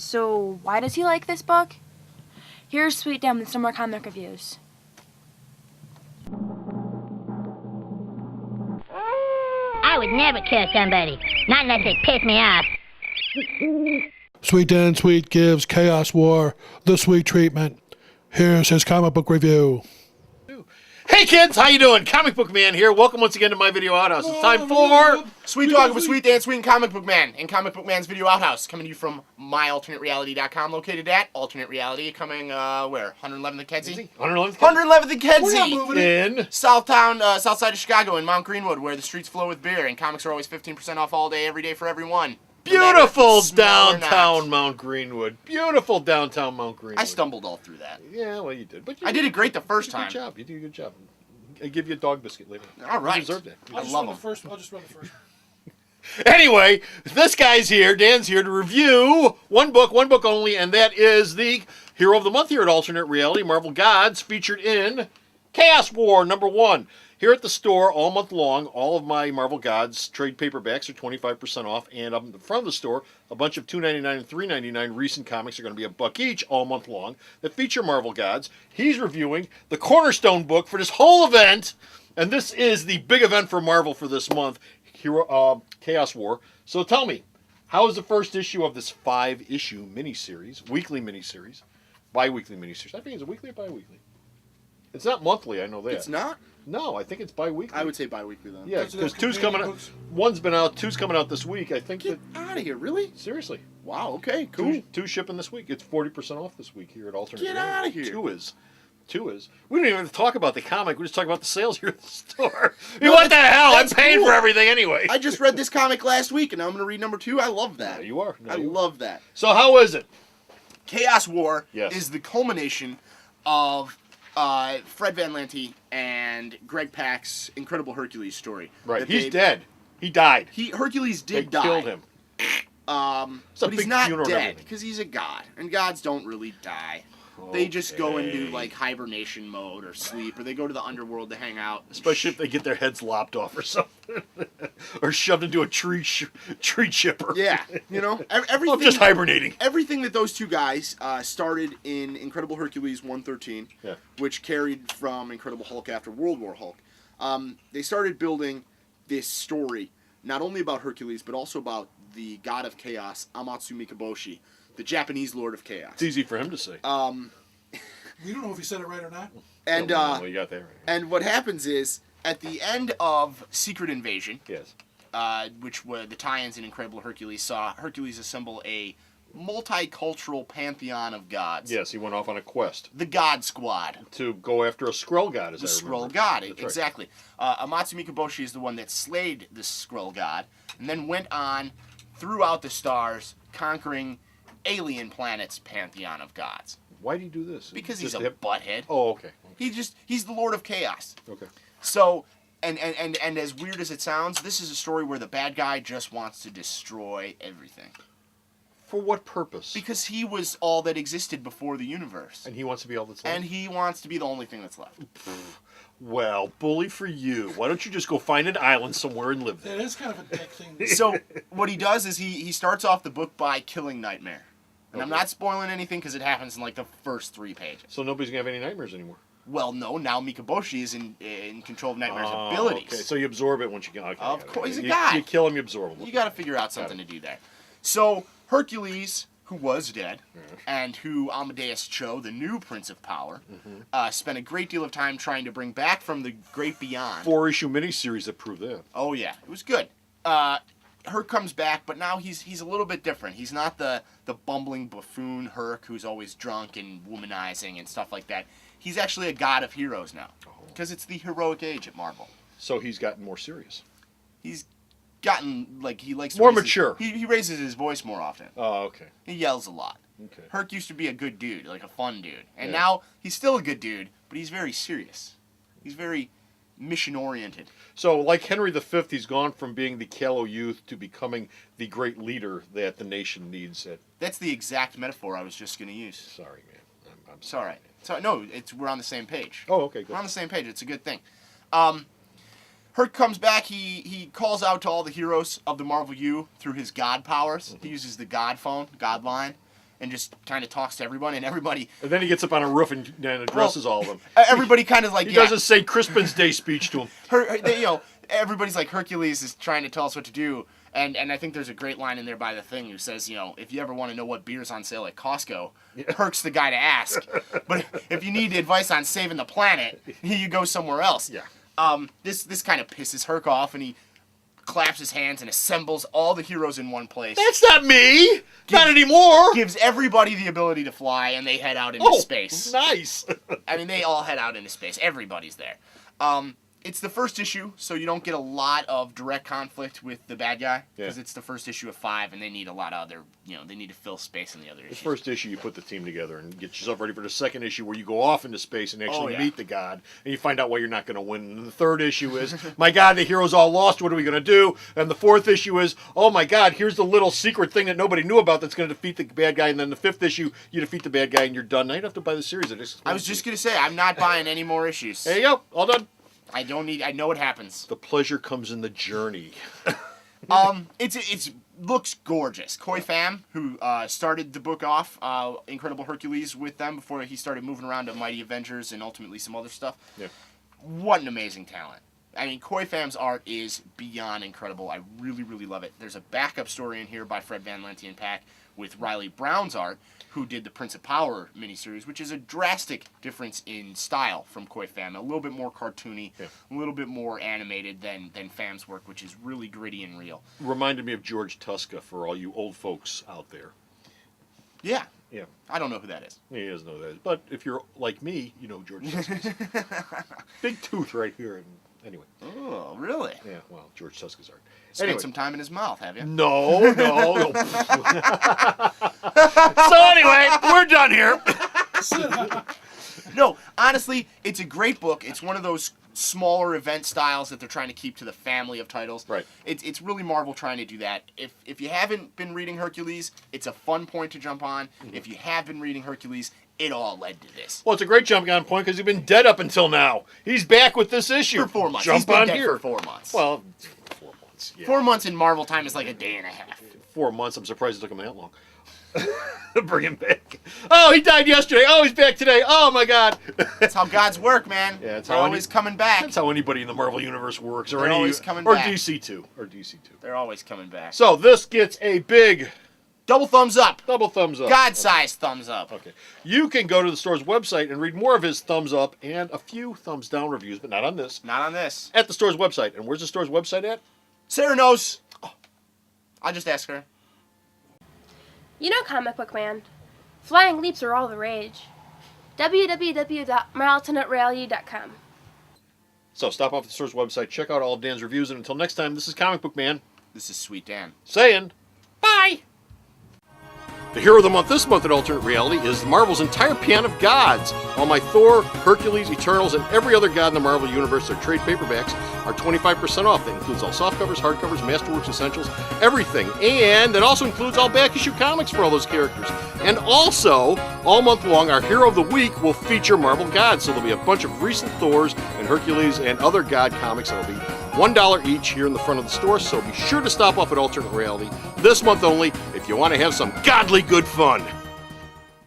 So why does he like this book? Here's Sweet Dan with some more comic reviews. I would never kill somebody, not unless they piss me off. Sweet Dan Sweet gives Chaos War the sweet treatment. Here's his comic book review. Hey kids, how you doing? Comic Book Man here. Welcome once again to my video outhouse. It's time for Sweet Talk with Sweet Dan Sweet and Comic Book Man in Comic Book Man's video outhouse, coming to you from myalternatereality.com, located at Alternate Reality, coming where? 111th and Kedzie? 111th and Kedzie! in Southtown, south side of Chicago in Mount Greenwood, where the streets flow with beer and comics are always 15% off all day, every day for everyone. beautiful downtown Mount Greenwood. Beautiful downtown Mount Greenwood. I stumbled all through that. Yeah, well you did. But I did it great the first time. Good job. You did a good job. I give you a dog biscuit later. All right. You deserve that. I love them. I'll just run the first. Anyway, this guy's here, Dan's here to review one book only, and that is the Hero of the Month here at Alternate Reality, Marvel Gods, featured in Chaos War #1. Here at the store all month long, all of my Marvel Gods trade paperbacks are 25% off, and up in the front of the store, a bunch of $2.99 and $3.99 recent comics are going to be $1 each all month long that feature Marvel Gods. He's reviewing the cornerstone book for this whole event, and this is the big event for Marvel for this month, Chaos War. So tell me, how is the first issue of this 5-issue miniseries, weekly miniseries, bi-weekly miniseries? I think it's weekly or bi-weekly. It's not monthly, I know that. It's not? No, I think it's bi-weekly. I would say bi-weekly then. Yeah, because two's coming out. One's been out. Two's coming out this week. I think. Get out of here, really? Seriously. Wow, okay, cool. Two shipping this week. It's 40% off this week here at Alternate. Get out of here. Two is. We don't even talk about the comic. We just talk about the sales here at the store. No, what the hell? I'm that's paying cool. for everything anyway. I just read this comic last week, and now I'm going to read #2. I love that. Yeah, you are. No, I love that. So how is it? Chaos War Yes. is the culmination of Fred Van Lente and Greg Pak's Incredible Hercules story. Right. He's dead. He died. Hercules They did die. killed him. It's a But he's big not funeral and dead everything. because he's a god, and gods don't really die. They just go into like hibernation mode or sleep, or they go to the underworld to hang out. Especially if they get their heads lopped off or something, or shoved into a tree chipper. Yeah, you know, everything. I'm just hibernating. Everything that those two guys started in Incredible Hercules 113, Yeah. which carried from Incredible Hulk after World War Hulk. They started building this story, not only about Hercules, but also about the god of chaos, Amatsu Mikaboshi, the Japanese lord of chaos. It's easy for him to say. We don't know if he said it right or not. And well, you got that right. and what happens is, at the end of Secret Invasion, Yes. which were the tie-ins in Incredible Hercules, saw Hercules assemble a multicultural pantheon of gods. Yes, he went off on a quest The God Squad. to go after a Skrull god, as The I Skrull remember. God, That's right. exactly. Amatsu Mikaboshi is the one that slayed the Skrull God, and then went on throughout the stars, conquering alien planets' pantheon of gods. Why do you do this? Because he's Just a to have- butthead. Oh, okay. He's the Lord of Chaos. Okay. So, and as weird as it sounds, this is a story where the bad guy just wants to destroy everything. For what purpose? Because he was all that existed before the universe. And he wants to be all that's left. And he wants to be the only thing that's left. Well, bully for you. Why don't you just go find an island somewhere and live there? That is kind of a dick thing. So, what he does is he starts off the book by killing Nightmare. And I'm Okay. not spoiling anything because it happens in like the first 3 pages. So nobody's going to have any nightmares anymore. Well, no, now Mikaboshi is in control of Nightmare's Oh, abilities. Okay, so you absorb it once you get. Okay, Of got it. course, he's a You- guy. You kill him, you absorb him. You got to figure out something to do there. So Hercules, who was dead, and who Amadeus Cho, the new Prince of Power, spent a great deal of time trying to bring back from the great beyond. 4-issue miniseries that prove that. Oh yeah, it was good. Herc comes back, but now he's a little bit different. He's not the bumbling buffoon Herc who's always drunk and womanizing and stuff like that. He's actually a god of heroes now, because it's the heroic age at Marvel. So he's gotten more serious. He's gotten, like, he likes to More raise mature. He raises his voice more often. Oh, okay. He yells a lot. Okay. Herc used to be a good dude, like a fun dude. And Yeah. now he's still a good dude, but he's very serious. He's very mission-oriented. So, like Henry V, he's gone from being the callow youth to becoming the great leader that the nation needs. That's the exact metaphor I was just going to use. Sorry, man. I'm It's all right. So, no, we're on the same page. Oh, okay, good. We're on the same page. It's a good thing. Herc comes back. He calls out to all the heroes of the Marvel U through his god powers. He uses the God phone, God line, and just kind of talks to everyone, and everybody And then he gets up on a roof and addresses all of them. everybody kind of like He does a St. Crispin's Day speech to him. Everybody's like, Hercules is trying to tell us what to do. And I think there's a great line in there by the Thing who says, if you ever want to know what beer's on sale at Costco, Herc's the guy to ask. But if you need advice on saving the planet, you go somewhere else. Yeah. This kind of pisses Herc off, and he claps his hands and assembles all the heroes in one place. That's not me! Not anymore! Gives everybody the ability to fly, and they head out into space. Nice! I mean, they all head out into space. Everybody's there. It's the first issue, so you don't get a lot of direct conflict with the bad guy, because it's the first issue of 5, and they need a lot of other, they need to fill space in the other issues. The first issue, you put the team together and get yourself ready for the second issue where you go off into space and actually meet the god, and you find out why you're not going to win. And the third issue is, my god, the hero's all lost, what are we going to do? And the fourth issue is, oh my god, here's the little secret thing that nobody knew about that's going to defeat the bad guy. And then the fifth issue, you defeat the bad guy and you're done. Now you don't have to buy the series. I was just going to say, I'm not buying any more issues. There you go, all done. I know what happens. The pleasure comes in the journey. It's looks gorgeous. Koi Pham, who started the book off, Incredible Hercules, with them before he started moving around to Mighty Avengers and ultimately some other stuff. Yeah. What an amazing talent. I mean, Koi Pham's art is beyond incredible. I really, really love it. There's a backup story in here by Fred Van Lente and Pack with Riley Brown's art, who did the Prince of Power miniseries, which is a drastic difference in style from Koi Pham. A little bit more cartoony, a little bit more animated than Pham's work, which is really gritty and real. Reminded me of George Tuska for all you old folks out there. Yeah. Yeah. I don't know who that is. He doesn't know that. But if you're like me, you know George Tuska. Big tooth right here. And anyway. Oh, really? Yeah, well, George Tuska's art. Spent some time in his mouth, have you? No. So anyway, we're done here. No, honestly, it's a great book. It's one of those smaller event styles that they're trying to keep to the family of titles. Right. It's really Marvel trying to do that. If you haven't been reading Hercules, it's a fun point to jump on. Mm-hmm. If you have been reading Hercules, it all led to this. Well, it's a great jumping on point because he's been dead up until now. He's back with this issue. For 4 months. Jump He's been on dead here. for 4 months. Well, 4 months. Yeah. 4 months in Marvel time is like a day and a half. 4 months. I'm surprised it took him that long. Bring him back. Oh, he died yesterday. Oh, he's back today. Oh my God. That's how gods work, man. Yeah, it's They're always coming back. That's how anybody in the Marvel universe works, or They're always coming back. DC too, They're always coming back. So this gets a big double thumbs up. Double thumbs up. God-sized thumbs up. Okay. You can go to the store's website and read more of his thumbs up and a few thumbs down reviews, but not on this. Not on this. At the store's website. And where's the store's website at? Sarah knows. Oh. I'll just ask her. You know, comic book man, flying leaps are all the rage. www.marltonatrailyu.com. So stop off at the store's website, check out all of Dan's reviews, and until next time, this is Comic Book Man This is Sweet Dan. saying bye. The hero of the month this month in Alternate Reality is Marvel's entire pantheon of gods. All my Thor, Hercules, Eternals, and every other god in the Marvel Universe, their trade paperbacks, are 25% off. That includes all softcovers, hardcovers, Masterworks Essentials, everything. And that also includes all back issue comics for all those characters. And also, all month long, our Hero of the Week will feature Marvel gods. So there'll be a bunch of recent Thors and Hercules and other god comics that'll be $1 each here in the front of the store, so be sure to stop off at Alternate Reality this month only if you want to have some godly good fun.